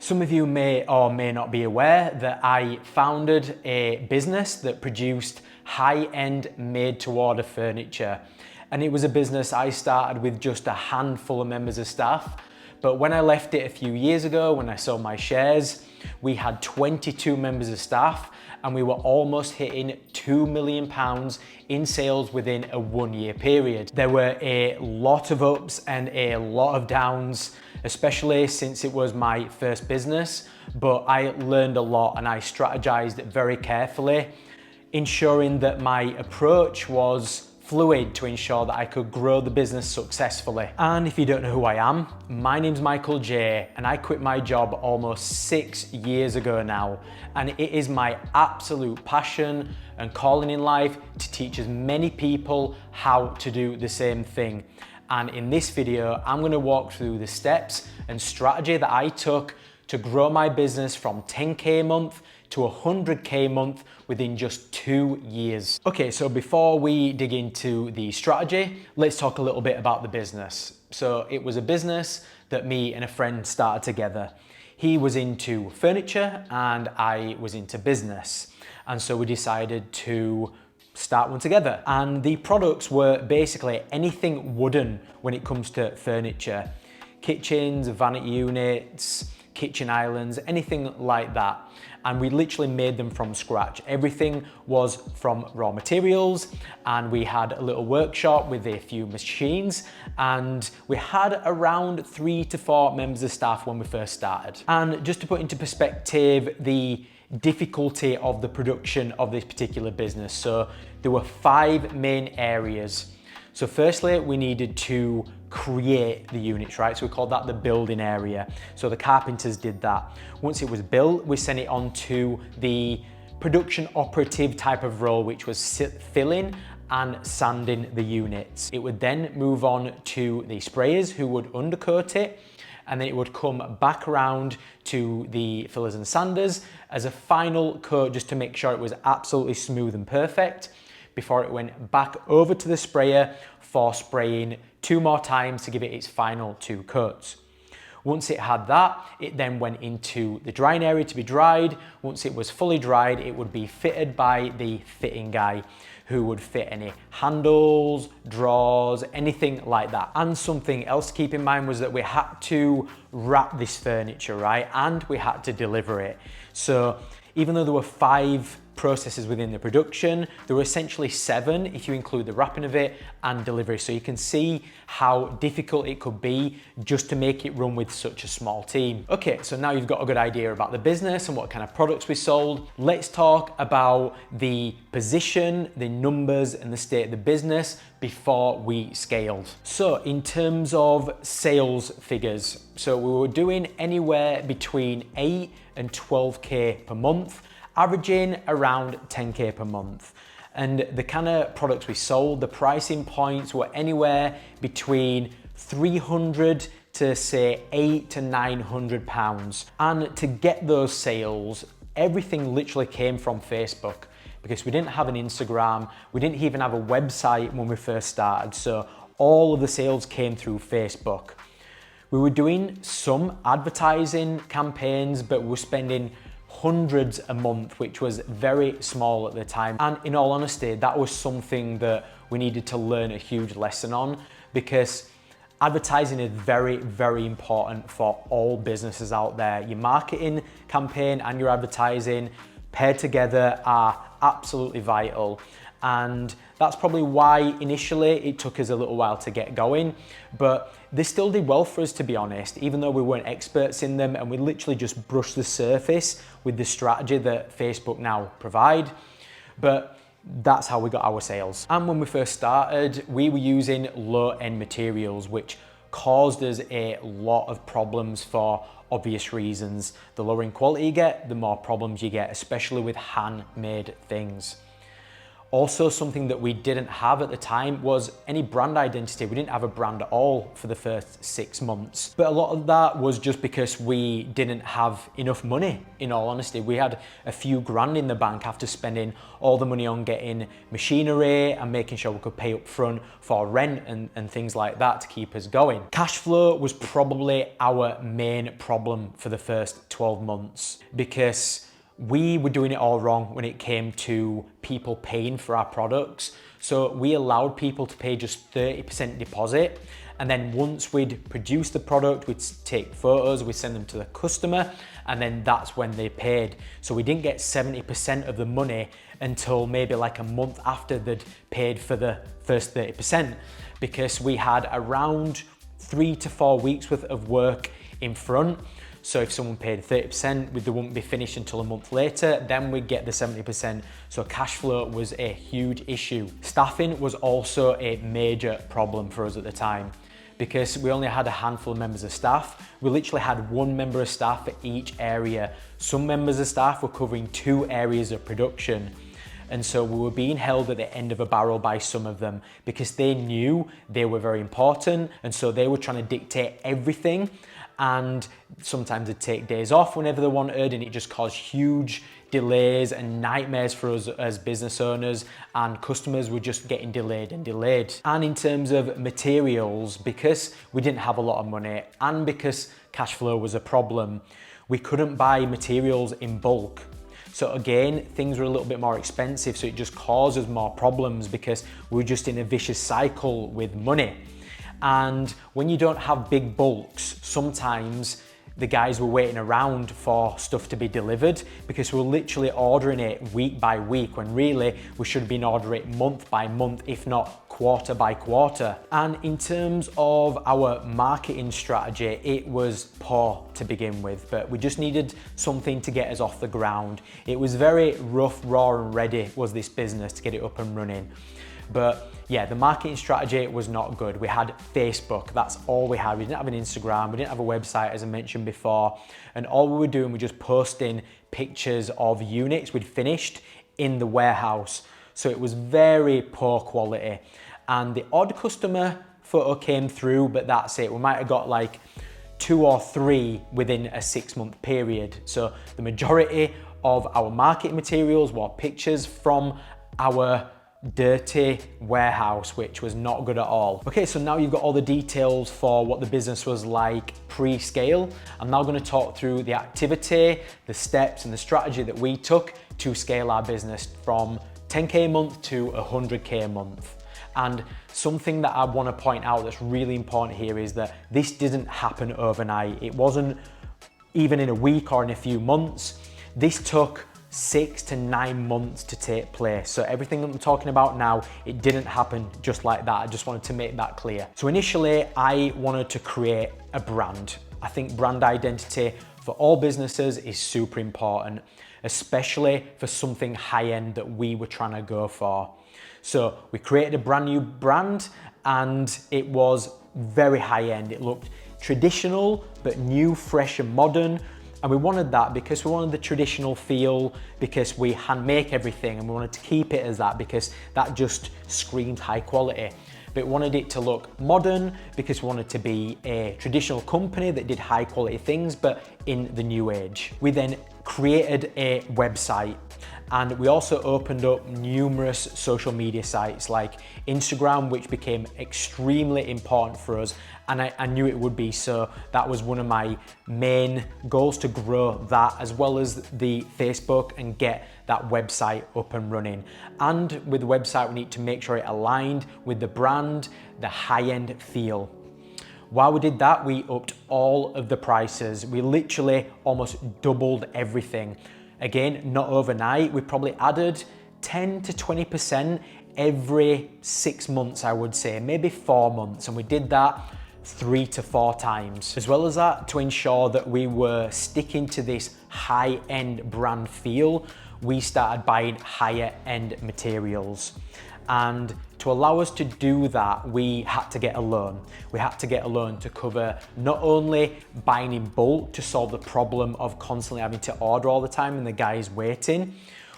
Some of you may or may not be aware that I founded a business that produced high-end made-to-order furniture. And it was a business I started with just a handful of members of staff. But when I left it a few years ago, when I sold my shares, we had 22 members of staff and we were almost hitting £2 million in sales within a 1-year period. There were a lot of ups and a lot of downs, especially since it was my first business, but I learned a lot and I strategized very carefully, ensuring that my approach was fluid to ensure that I could grow the business successfully. And if you don't know who I am, my name's Michael J, and I quit my job almost 6 years ago now. And it is my absolute passion and calling in life to teach as many people how to do the same thing. And in this video, I'm gonna walk through the steps and strategy that I took to grow my business from 10K a month to 100K a month within just 2 years. Okay, so before we dig into the strategy, let's talk a little bit about the business. So it was a business that me and a friend started together. He was into furniture and I was into business. And so we decided to start one together. And the products were basically anything wooden when it comes to furniture. Kitchens, vanity units, kitchen islands, anything like that. And we literally made them from scratch. Everything was from raw materials, and we had a little workshop with a few machines, and we had around 3 to 4 members of staff when we first started. And just to put into perspective the difficulty of the production of this particular business. So there were 5 main areas. So firstly, we needed to create the units, right? So we called that the building area. So the carpenters did that. Once it was built, we sent it on to the production operative type of role, which was filling and sanding the units. It would then move on to the sprayers who would undercoat it, and then it would come back around to the fillers and sanders as a final coat just to make sure it was absolutely smooth and perfect before it went back over to the sprayer for spraying 2 more times to give it its final 2 coats. Once it had that, it then went into the drying area to be dried. Once it was fully dried, it would be fitted by the fitting guy who would fit any handles, drawers, anything like that. And something else to keep in mind was that we had to wrap this furniture, right? And we had to deliver it. So even though there were 5 processes within the production, there were essentially 7 if you include the wrapping of it and delivery. So you can see how difficult it could be just to make it run with such a small team. Okay, so now you've got a good idea about the business and what kind of products we sold. Let's talk about the position, the numbers, and the state of the business before we scaled. So in terms of sales figures, so we were doing anywhere between 8 and 12K per month, averaging around 10K per month. And the kind of products we sold, the pricing points were anywhere between 300 to say 8 to 900 pounds. And to get those sales, everything literally came from Facebook because we didn't have an Instagram, we didn't even have a website when we first started. So all of the sales came through Facebook. We were doing some advertising campaigns, but we were spending hundreds a month, which was very small at the time. And in all honesty, that was something that we needed to learn a huge lesson on, because advertising is very, very important for all businesses out there. Your marketing campaign and your advertising paired together are absolutely vital. And that's probably why initially it took us a little while to get going, but they still did well for us, to be honest, even though we weren't experts in them and we literally just brushed the surface with the strategy that Facebook now provide. But that's how we got our sales. And when we first started, we were using low-end materials, which caused us a lot of problems for obvious reasons. The lower in quality you get, the more problems you get, especially with handmade things. Also, something that we didn't have at the time was any brand identity. We didn't have a brand at all for the first 6 months. But a lot of that was just because we didn't have enough money, in all honesty. We had a few grand in the bank after spending all the money on getting machinery and making sure we could pay up front for rent and things like that to keep us going. Cash flow was probably our main problem for the first 12 months because we were doing it all wrong when it came to people paying for our products. So we allowed people to pay just 30% deposit. And then once we'd produce the product, we'd take photos, we'd send them to the customer, and then that's when they paid. So we didn't get 70% of the money until maybe like a month after they'd paid for the first 30%, because we had around 3 to 4 weeks worth of work in front. So if someone paid 30%, they wouldn't be finished until a month later, then we'd get the 70%. So cash flow was a huge issue. Staffing was also a major problem for us at the time because we only had a handful of members of staff. We literally had 1 member of staff for each area. Some members of staff were covering 2 areas of production. And so we were being held at the end of a barrel by some of them because they knew they were very important. And so they were trying to dictate everything. And sometimes they'd take days off whenever they wanted, and it just caused huge delays and nightmares for us as business owners, and customers were just getting delayed and delayed. And in terms of materials, because we didn't have a lot of money and because cash flow was a problem, we couldn't buy materials in bulk. So again, things were a little bit more expensive, so it just caused us more problems because we were just in a vicious cycle with money. And when you don't have big bulks, sometimes the guys were waiting around for stuff to be delivered because we're literally ordering it week by week when really we should have been ordering it month by month, if not quarter by quarter. And in terms of our marketing strategy, it was poor to begin with, but we just needed something to get us off the ground. It was very rough, raw and ready was this business to get it up and running. But yeah, the marketing strategy was not good. We had Facebook, that's all we had. We didn't have an Instagram, we didn't have a website, as I mentioned before. And all we were doing was just posting pictures of units we'd finished in the warehouse. So it was very poor quality. And the odd customer photo came through, but that's it. We might have got like 2 or 3 within a 6-month period. So the majority of our marketing materials were pictures from our dirty warehouse, which was not good at all. Okay, so now you've got all the details for what the business was like pre-scale. I'm now going to talk through the activity, the steps and the strategy that we took to scale our business from 10K a month to 100K a month. And something that I want to point out that's really important here is that this didn't happen overnight. It wasn't even in a week or in a few months. This took 6 to 9 months to take place. So everything that I'm talking about now, it didn't happen just like that. I just wanted to make that clear. So initially, I wanted to create a brand. I think brand identity for all businesses is super important, especially for something high-end that we were trying to go for. So we created a brand new brand and it was very high-end. It looked traditional, but new, fresh and modern. And we wanted that because we wanted the traditional feel, because we hand make everything and we wanted to keep it as that because that just screamed high quality. But we wanted it to look modern because we wanted to be a traditional company that did high quality things, but in the new age. We then created a website and we also opened up numerous social media sites like Instagram, which became extremely important for us. And I knew it would be, so that was one of my main goals, to grow that as well as the Facebook and get that website up and running. And with the website, we need to make sure it aligned with the brand, the high-end feel. While we did that, we upped all of the prices. We literally almost doubled everything. Again, not overnight. We probably added 10 to 20% every 6 months, I would say, maybe 4 months. And we did that 3 to 4 times. As well as that, to ensure that we were sticking to this high-end brand feel, we started buying higher end materials. And to allow us to do that, we had to get a loan. We had to get a loan to cover not only buying in bulk to solve the problem of constantly having to order all the time and the guys waiting.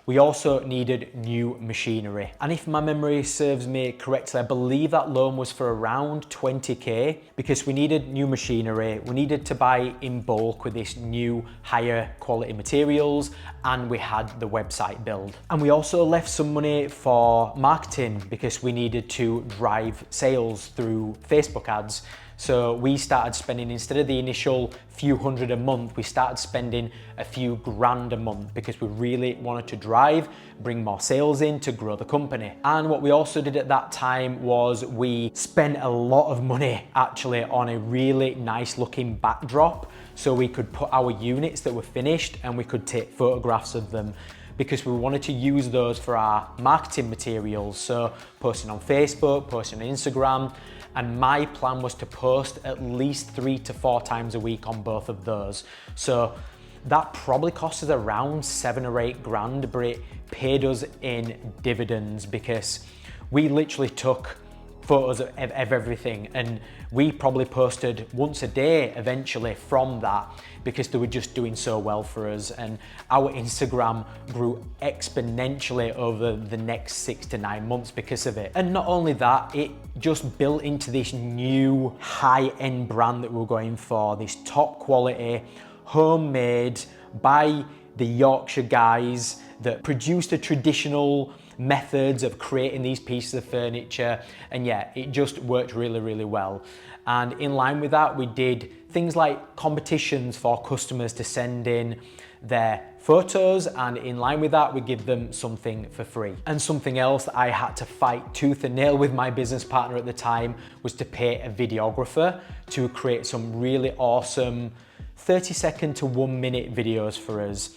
we also needed new machinery. And if my memory serves me correctly, I believe that loan was for around 20k, because we needed new machinery, we needed to buy in bulk with this new higher quality materials, and we had the website build. And we also left some money for marketing because we needed to drive sales through Facebook ads. So we started spending, instead of the initial few hundred a month, we started spending a few grand a month because we really wanted to bring more sales in to grow the company. And what we also did at that time was we spent a lot of money actually on a really nice looking backdrop, so we could put our units that were finished and we could take photographs of them, because we wanted to use those for our marketing materials. So posting on Facebook, posting on Instagram, and my plan was to post at least 3 to 4 times a week on both of those. So that probably cost us around 7 or 8 grand, but it paid us in dividends because we literally took photos of everything, and we probably posted once a day eventually from that, because they were just doing so well for us. And our Instagram grew exponentially over the next 6 to 9 months because of it. And not only that, it just built into this new high-end brand that we were going for, this top quality, homemade by the Yorkshire guys that produced the traditional methods of creating these pieces of furniture. And yeah, it just worked really, really well. And in line with that, we did things like competitions for customers to send in their photos, and in line with that, we give them something for free. And something else that I had to fight tooth and nail with my business partner at the time was to pay a videographer to create some really awesome 30-second to 1-minute videos for us.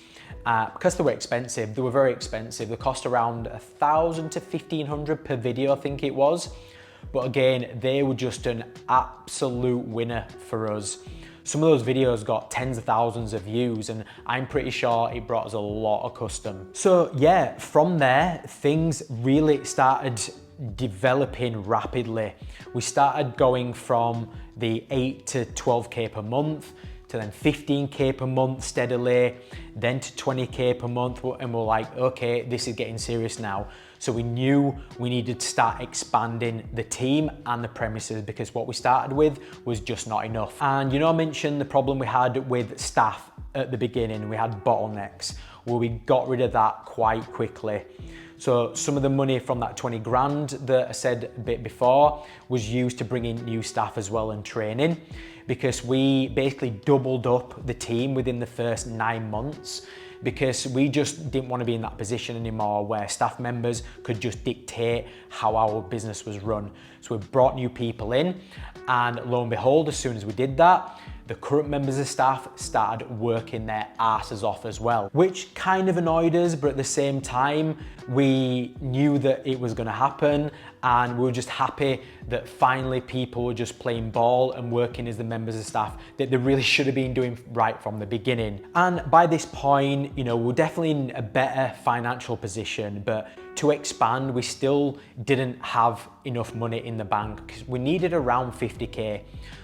Because they were expensive, they were very expensive. They cost around $1,000 to $1,500 per video, I think it was. But again, they were just an absolute winner for us. Some of those videos got tens of thousands of views, and I'm pretty sure it brought us a lot of custom. So yeah, from there, things really started developing rapidly. We started going from the 8 to 12k per month, to then 15k per month steadily, then to 20k per month, and we're like, okay, this is getting serious now. So we knew we needed to start expanding the team and the premises, because what we started with was just not enough. And you know, I mentioned the problem we had with staff at the beginning. We had bottlenecks. Well, we got rid of that quite quickly. So some of the money from that 20 grand that I said a bit before was used to bring in new staff as well and training, because we basically doubled up the team within the first 9 months, because we just didn't want to be in that position anymore where staff members could just dictate how our business was run. So we brought new people in, and lo and behold, as soon as we did that, the current members of staff started working their asses off as well, which kind of annoyed us, but at the same time, we knew that it was gonna happen, and we were just happy that finally people were just playing ball and working as the members of staff that they really should have been doing right from the beginning. And by this point, you know, we're definitely in a better financial position, but to expand, we still didn't have enough money in the bank because we needed around 50k.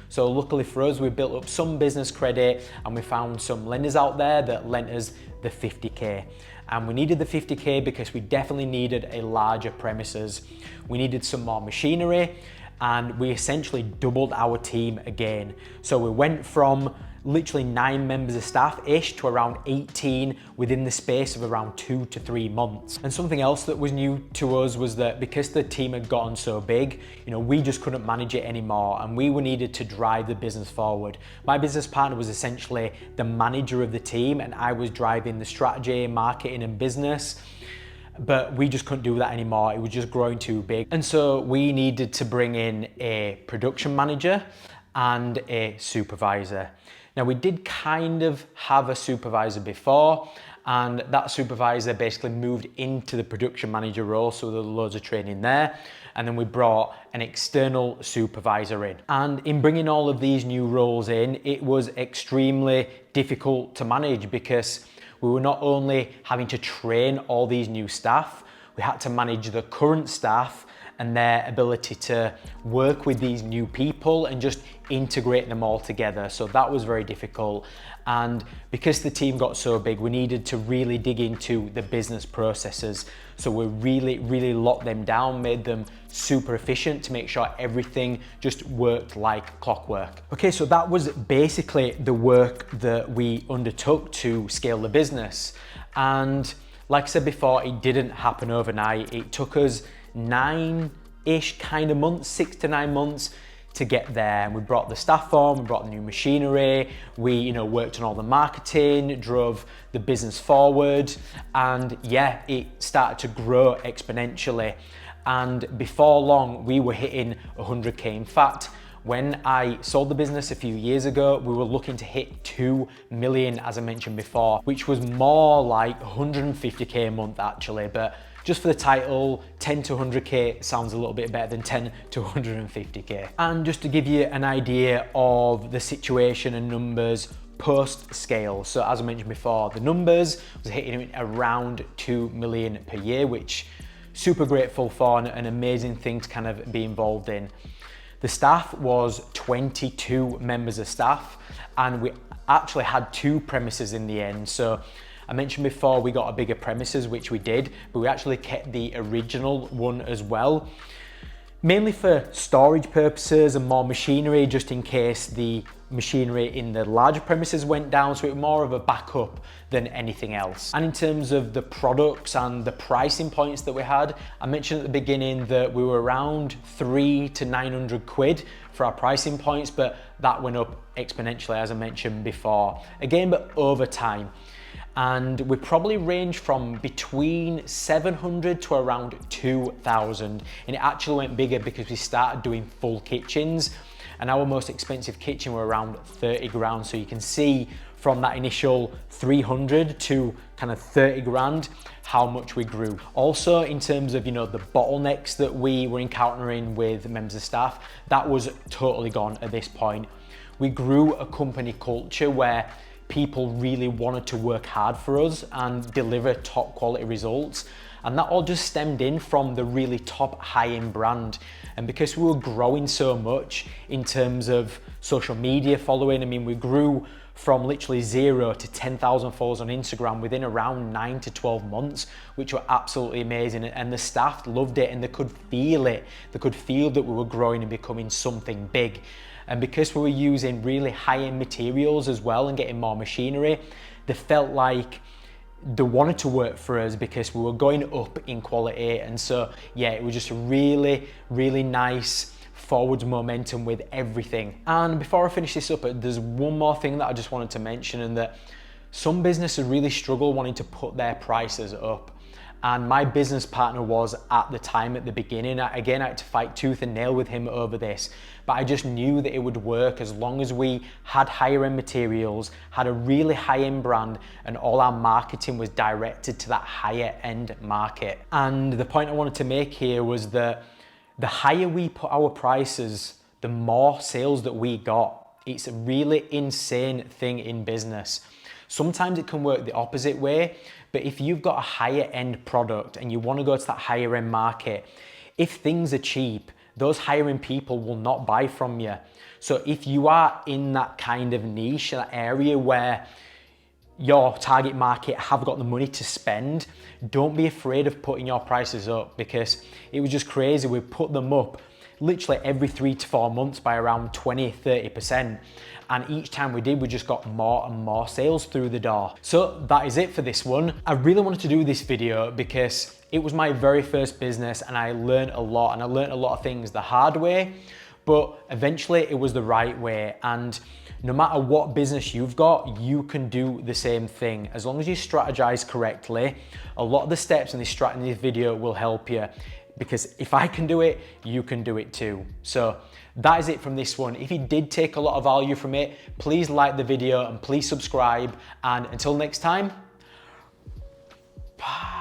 So luckily for us, we built up some business credit, and we found some lenders out there that lent us the 50k. And we needed the 50k because we definitely needed a larger premises. We needed some more machinery, and we essentially doubled our team again. So we went from literally 9 members of staff-ish to around 18 within the space of around 2 to 3 months. And something else that was new to us was that because the team had gotten so big, you know, we just couldn't manage it anymore, and we were needed to drive the business forward. My business partner was essentially the manager of the team, and I was driving the strategy, marketing, and business. But we just couldn't do that anymore. It was just growing too big. And so we needed to bring in a production manager and a supervisor. Now, we did kind of have a supervisor before, and that supervisor basically moved into the production manager role, so there was loads of training there. And then we brought an external supervisor in. And in bringing all of these new roles in, it was extremely difficult to manage, because we were not only having to train all these new staff, we had to manage the current staff and their ability to work with these new people and just integrate them all together. So that was very difficult. And because the team got so big, we needed to really dig into the business processes. So we really locked them down, made them super efficient to make sure everything just worked like clockwork. Okay, so that was basically the work that we undertook to scale the business. And like I said before, it didn't happen overnight. It took us 9-ish kind of months, 6 to 9 months to get there. And we brought the staff on, we brought the new machinery, we worked on all the marketing, drove the business forward, and yeah, it started to grow exponentially. And before long, we were hitting 100K. In fact, when I sold the business a few years ago, we were looking to hit 2 million, as I mentioned before, which was more like 150K a month actually, but just for the title, 10 to 100K sounds a little bit better than 10 to 150K. And just to give you an idea of the situation and numbers post scale. So as I mentioned before, the numbers was hitting around 2 million per year, which super grateful for and an amazing thing to kind of be involved in. The staff was 22 members of staff, and we actually had 2 premises in the end. So I mentioned before we got a bigger premises, which we did, but we actually kept the original one as well, mainly for storage purposes and more machinery, just in case the machinery in the larger premises went down, so it was more of a backup than anything else. And in terms of the products and the pricing points that we had, I mentioned at the beginning that we were around 300 to 900 quid for our pricing points, but that went up exponentially, as I mentioned before. Again, but over time. And we probably range from between 700 to around 2,000. And it actually went bigger because we started doing full kitchens, and our most expensive kitchen were around 30 grand. So you can see from that initial 300 to kind of 30 grand, how much we grew. Also, in terms of, the bottlenecks that we were encountering with members of staff, that was totally gone at this point. We grew a company culture where people really wanted to work hard for us and deliver top quality results. And that all just stemmed in from the really top high-end brand. And because we were growing so much in terms of social media following, we grew from literally 0 to 10,000 followers on Instagram within around 9 to 12 months, which were absolutely amazing. And the staff loved it, and they could feel it. They could feel that we were growing and becoming something big. And because we were using really high-end materials as well and getting more machinery, they felt like they wanted to work for us because we were going up in quality. And so, yeah, it was just a really nice forwards momentum with everything. And before I finish this up, there's one more thing that I just wanted to mention, and that some businesses really struggle wanting to put their prices up. And my business partner was at the time at the beginning. Again, I had to fight tooth and nail with him over this, but I just knew that it would work as long as we had higher end materials, had a really high end brand, and all our marketing was directed to that higher end market. And the point I wanted to make here was that the higher we put our prices, the more sales that we got. It's a really insane thing in business. Sometimes it can work the opposite way, but if you've got a higher end product and you want to go to that higher end market, if things are cheap, those higher end people will not buy from you. So if you are in that kind of niche, that area where your target market have got the money to spend, don't be afraid of putting your prices up, because it was just crazy. We put them up literally every 3 to 4 months by around 20-30%. And each time we did, we just got more and more sales through the door. So that is it for this one. I really wanted to do this video because it was my very first business, and I learned a lot, and I learned a lot of things the hard way, but eventually it was the right way. And no matter what business you've got, you can do the same thing. As long as you strategize correctly, a lot of the steps in this video will help you, because if I can do it, you can do it too. So that is it from this one. If you did take a lot of value from it, please like the video and please subscribe. And until next time, bye.